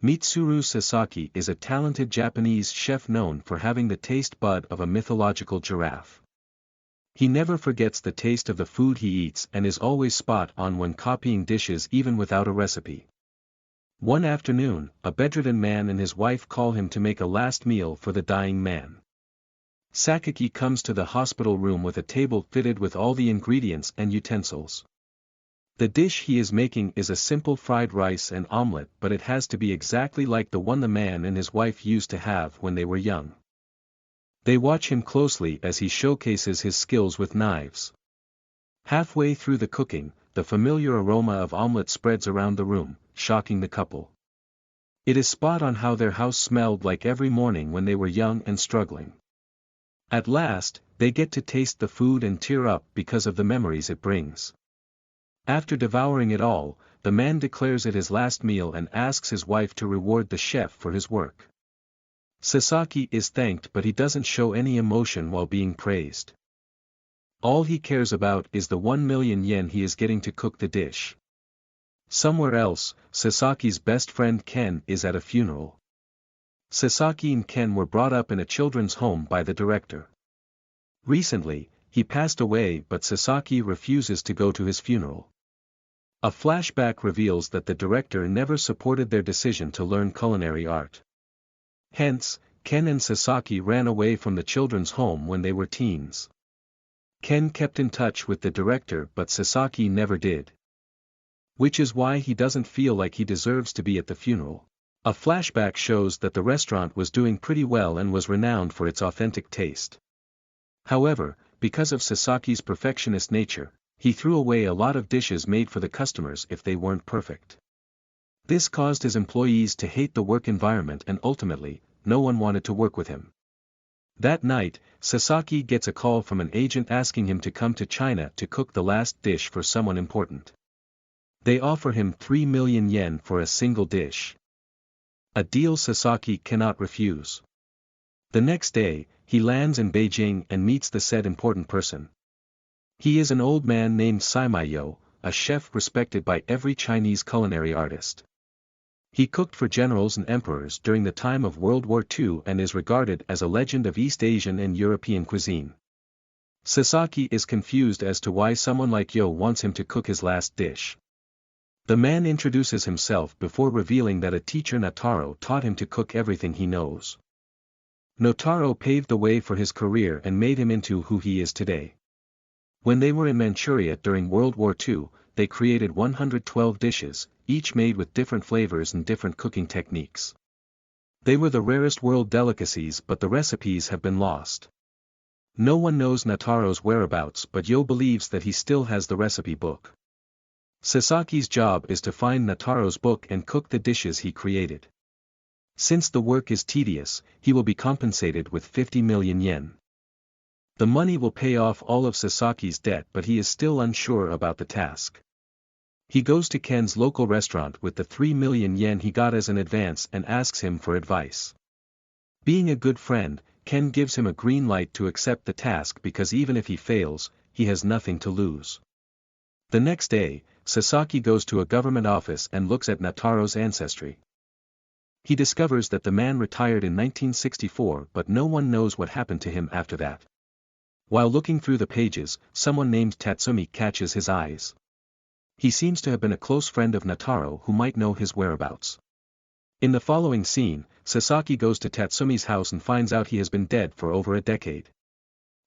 Mitsuru Sasaki is a talented Japanese chef known for having the taste bud of a mythological giraffe. He never forgets the taste of the food he eats and is always spot on when copying dishes even without a recipe. One afternoon, a bedridden man and his wife call him to make a last meal for the dying man. Sasaki comes to the hospital room with a table fitted with all the ingredients and utensils. The dish he is making is a simple fried rice and omelette, but it has to be exactly like the one the man and his wife used to have when they were young. They watch him closely as he showcases his skills with knives. Halfway through the cooking, the familiar aroma of omelette spreads around the room, shocking the couple. It is spot on how their house smelled like every morning when they were young and struggling. At last, they get to taste the food and tear up because of the memories it brings. After devouring it all, the man declares it his last meal and asks his wife to reward the chef for his work. Sasaki is thanked, but he doesn't show any emotion while being praised. All he cares about is the 1 million yen he is getting to cook the dish. Somewhere else, Sasaki's best friend Ken is at a funeral. Sasaki and Ken were brought up in a children's home by the director. Recently, he passed away, but Sasaki refuses to go to his funeral. A flashback reveals that the director never supported their decision to learn culinary art. Hence, Ken and Sasaki ran away from the children's home when they were teens. Ken kept in touch with the director, but Sasaki never did. Which is why he doesn't feel like he deserves to be at the funeral. A flashback shows that the restaurant was doing pretty well and was renowned for its authentic taste. However, because of Sasaki's perfectionist nature, he threw away a lot of dishes made for the customers if they weren't perfect. This caused his employees to hate the work environment, and ultimately, no one wanted to work with him. That night, Sasaki gets a call from an agent asking him to come to China to cook the last dish for someone important. They offer him 3 million yen for a single dish. A deal Sasaki cannot refuse. The next day, he lands in Beijing and meets the said important person. He is an old man named Saimayo, a chef respected by every Chinese culinary artist. He cooked for generals and emperors during the time of World War II and is regarded as a legend of East Asian and European cuisine. Sasaki is confused as to why someone like Yo wants him to cook his last dish. The man introduces himself before revealing that a teacher Notaro taught him to cook everything he knows. Notaro paved the way for his career and made him into who he is today. When they were in Manchuria during World War II, they created 112 dishes, each made with different flavors and different cooking techniques. They were the rarest world delicacies, but the recipes have been lost. No one knows Notaro's whereabouts, but Yo believes that he still has the recipe book. Sasaki's job is to find Notaro's book and cook the dishes he created. Since the work is tedious, he will be compensated with 50 million yen. The money will pay off all of Sasaki's debt, but he is still unsure about the task. He goes to Ken's local restaurant with the 3 million yen he got as an advance and asks him for advice. Being a good friend, Ken gives him a green light to accept the task because even if he fails, he has nothing to lose. The next day, Sasaki goes to a government office and looks at Notaro's ancestry. He discovers that the man retired in 1964, but no one knows what happened to him after that. While looking through the pages, someone named Tatsumi catches his eyes. He seems to have been a close friend of Notaro who might know his whereabouts. In the following scene, Sasaki goes to Tatsumi's house and finds out he has been dead for over a decade.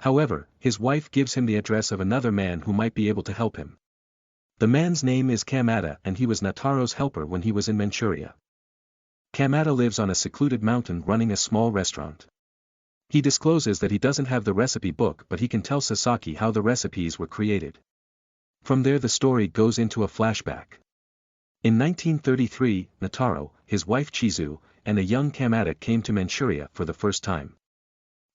However, his wife gives him the address of another man who might be able to help him. The man's name is Kamada and he was Notaro's helper when he was in Manchuria. Kamada lives on a secluded mountain running a small restaurant. He discloses that he doesn't have the recipe book, but he can tell Sasaki how the recipes were created. From there the story goes into a flashback. In 1933, Notaro, his wife Chizu, and a young Kamada came to Manchuria for the first time.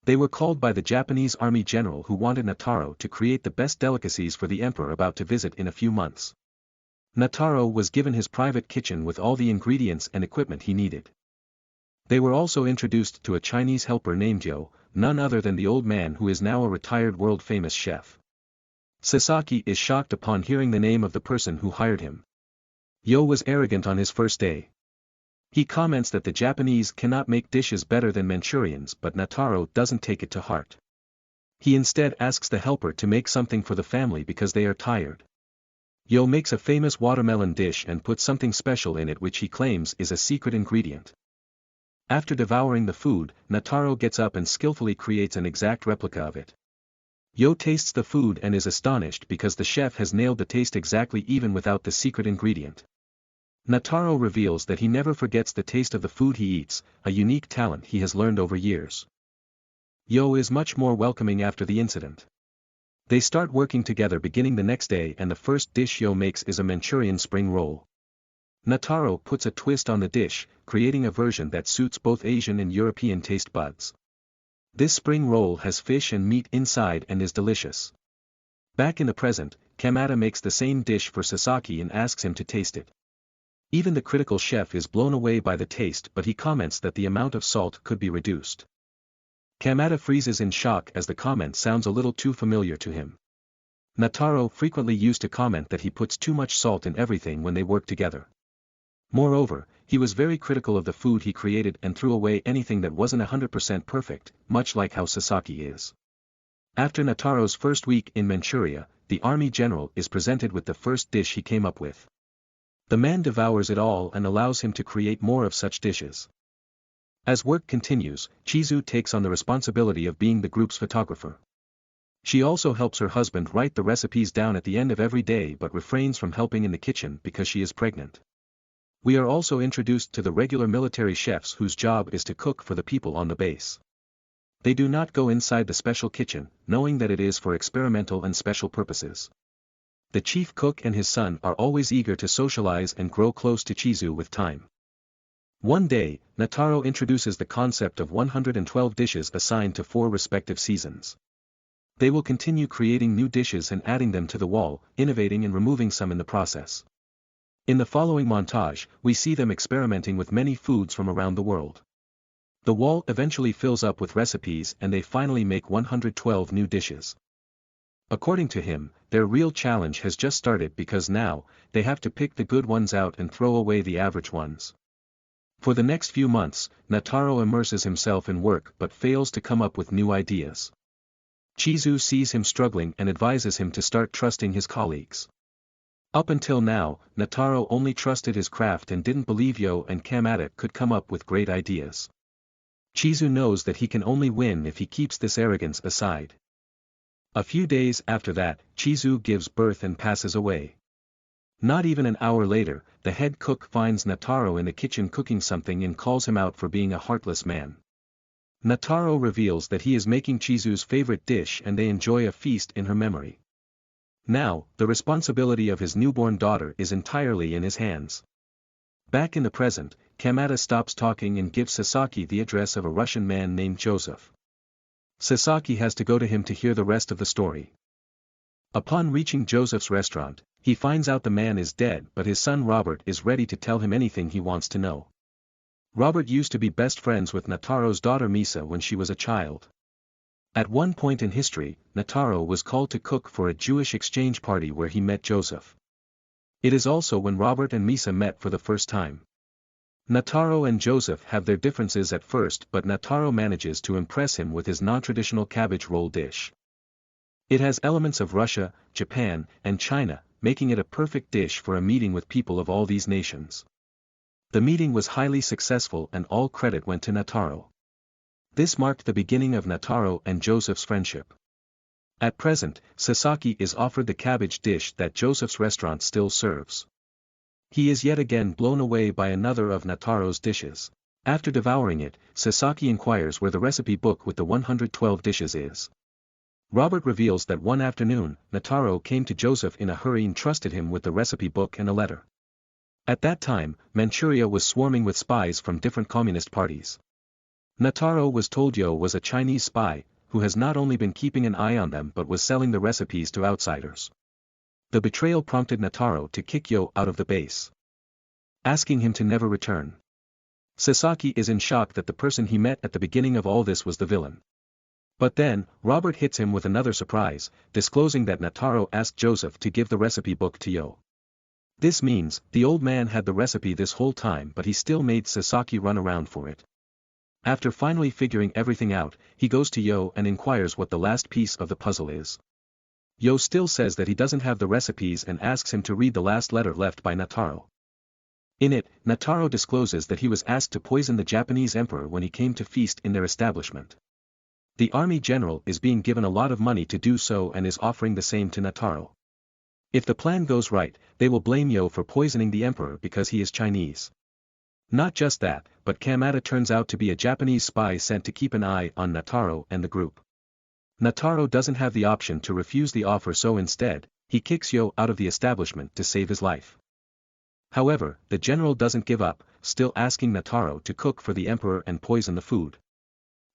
They were called by the Japanese army general who wanted Notaro to create the best delicacies for the emperor about to visit in a few months. Notaro was given his private kitchen with all the ingredients and equipment he needed. They were also introduced to a Chinese helper named Yo, none other than the old man who is now a retired world-famous chef. Sasaki is shocked upon hearing the name of the person who hired him. Yo was arrogant on his first day. He comments that the Japanese cannot make dishes better than Manchurians, but Nataro doesn't take it to heart. He instead asks the helper to make something for the family because they are tired. Yo makes a famous watermelon dish and puts something special in it which he claims is a secret ingredient. After devouring the food, Nataro gets up and skillfully creates an exact replica of it. Yo tastes the food and is astonished because the chef has nailed the taste exactly even without the secret ingredient. Nataro reveals that he never forgets the taste of the food he eats, a unique talent he has learned over years. Yo is much more welcoming after the incident. They start working together beginning the next day, and the first dish Yo makes is a Manchurian spring roll. Nataro puts a twist on the dish, creating a version that suits both Asian and European taste buds. This spring roll has fish and meat inside and is delicious. Back in the present, Kamada makes the same dish for Sasaki and asks him to taste it. Even the critical chef is blown away by the taste, but he comments that the amount of salt could be reduced. Kamada freezes in shock as the comment sounds a little too familiar to him. Nataro frequently used to comment that he puts too much salt in everything when they work together. Moreover, he was very critical of the food he created and threw away anything that wasn't 100% perfect, much like how Sasaki is. After Nataro's first week in Manchuria, the army general is presented with the first dish he came up with. The man devours it all and allows him to create more of such dishes. As work continues, Chizu takes on the responsibility of being the group's photographer. She also helps her husband write the recipes down at the end of every day but refrains from helping in the kitchen because she is pregnant. We are also introduced to the regular military chefs whose job is to cook for the people on the base. They do not go inside the special kitchen, knowing that it is for experimental and special purposes. The chief cook and his son are always eager to socialize and grow close to Chizu with time. One day, Nataro introduces the concept of 112 dishes assigned to 4 respective seasons. They will continue creating new dishes and adding them to the wall, innovating and removing some in the process. In the following montage, we see them experimenting with many foods from around the world. The wall eventually fills up with recipes and they finally make 112 new dishes. According to him, their real challenge has just started because now, they have to pick the good ones out and throw away the average ones. For the next few months, Nataro immerses himself in work but fails to come up with new ideas. Chizu sees him struggling and advises him to start trusting his colleagues. Up until now, Nataro only trusted his craft and didn't believe Yo and Kamada could come up with great ideas. Chizu knows that he can only win if he keeps this arrogance aside. A few days after that, Chizu gives birth and passes away. Not even an hour later, the head cook finds Nataro in the kitchen cooking something and calls him out for being a heartless man. Nataro reveals that he is making Chizu's favorite dish and they enjoy a feast in her memory. Now, the responsibility of his newborn daughter is entirely in his hands. Back in the present, Kamada stops talking and gives Sasaki the address of a Russian man named Joseph. Sasaki has to go to him to hear the rest of the story. Upon reaching Joseph's restaurant, he finds out the man is dead but his son Robert is ready to tell him anything he wants to know. Robert used to be best friends with Nataro's daughter Misa when she was a child. At one point in history, Nataro was called to cook for a Jewish exchange party where he met Joseph. It is also when Robert and Misa met for the first time. Nataro and Joseph have their differences at first but Nataro manages to impress him with his non-traditional cabbage roll dish. It has elements of Russia, Japan, and China, making it a perfect dish for a meeting with people of all these nations. The meeting was highly successful and all credit went to Nataro. This marked the beginning of Nataro and Joseph's friendship. At present, Sasaki is offered the cabbage dish that Joseph's restaurant still serves. He is yet again blown away by another of Nataro's dishes. After devouring it, Sasaki inquires where the recipe book with the 112 dishes is. Robert reveals that one afternoon, Nataro came to Joseph in a hurry and trusted him with the recipe book and a letter. At that time, Manchuria was swarming with spies from different communist parties. Nataro was told Yo was a Chinese spy, who has not only been keeping an eye on them but was selling the recipes to outsiders. The betrayal prompted Nataro to kick Yo out of the base, asking him to never return. Sasaki is in shock that the person he met at the beginning of all this was the villain. But then, Robert hits him with another surprise, disclosing that Nataro asked Joseph to give the recipe book to Yo. This means, the old man had the recipe this whole time but he still made Sasaki run around for it. After finally figuring everything out, he goes to Yo and inquires what the last piece of the puzzle is. Yo still says that he doesn't have the recipes and asks him to read the last letter left by Nataro. In it, Nataro discloses that he was asked to poison the Japanese emperor when he came to feast in their establishment. The army general is being given a lot of money to do so and is offering the same to Nataro. If the plan goes right, they will blame Yo for poisoning the emperor because he is Chinese. Not just that, but Kamada turns out to be a Japanese spy sent to keep an eye on Nataro and the group. Nataro doesn't have the option to refuse the offer, so instead, he kicks Yo out of the establishment to save his life. However, the general doesn't give up, still asking Nataro to cook for the emperor and poison the food.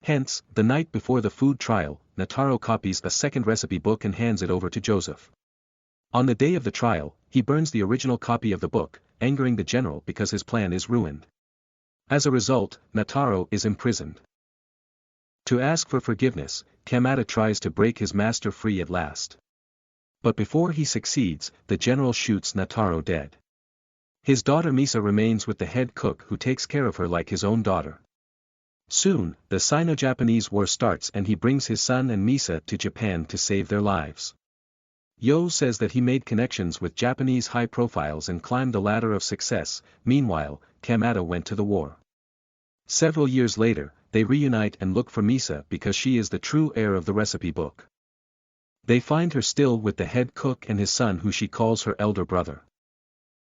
Hence, the night before the food trial, Nataro copies a second recipe book and hands it over to Joseph. On the day of the trial, he burns the original copy of the book, angering the general because his plan is ruined. As a result, Nataro is imprisoned. To ask for forgiveness, Kamada tries to break his master free at last. But before he succeeds, the general shoots Nataro dead. His daughter Misa remains with the head cook who takes care of her like his own daughter. Soon, the Sino-Japanese war starts and he brings his son and Misa to Japan to save their lives. Yo says that he made connections with Japanese high profiles and climbed the ladder of success. Meanwhile, Kamada went to the war. Several years later, they reunite and look for Misa because she is the true heir of the recipe book. They find her still with the head cook and his son who she calls her elder brother.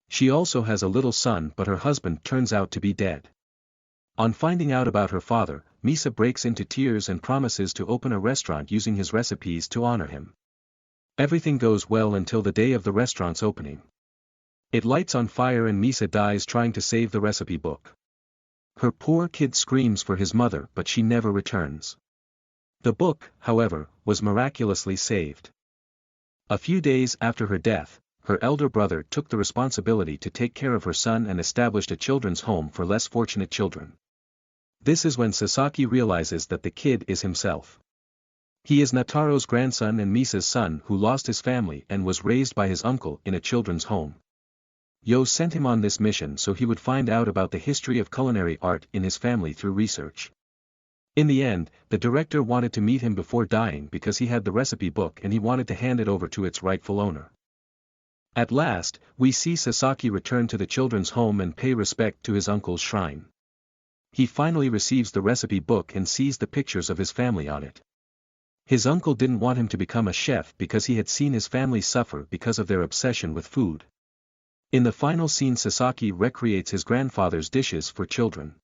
She also has a little son but her husband turns out to be dead. On finding out about her father, Misa breaks into tears and promises to open a restaurant using his recipes to honor him. Everything goes well until the day of the restaurant's opening. It lights on fire and Misa dies trying to save the recipe book. Her poor kid screams for his mother but she never returns. The book, however, was miraculously saved. A few days after her death, her elder brother took the responsibility to take care of her son and established a children's home for less fortunate children. This is when Sasaki realizes that the kid is himself. He is Nataro's grandson and Misa's son who lost his family and was raised by his uncle in a children's home. Yo sent him on this mission so he would find out about the history of culinary art in his family through research. In the end, the director wanted to meet him before dying because he had the recipe book and he wanted to hand it over to its rightful owner. At last, we see Sasaki return to the children's home and pay respect to his uncle's shrine. He finally receives the recipe book and sees the pictures of his family on it. His uncle didn't want him to become a chef because he had seen his family suffer because of their obsession with food. In the final scene, Sasaki recreates his grandfather's dishes for children.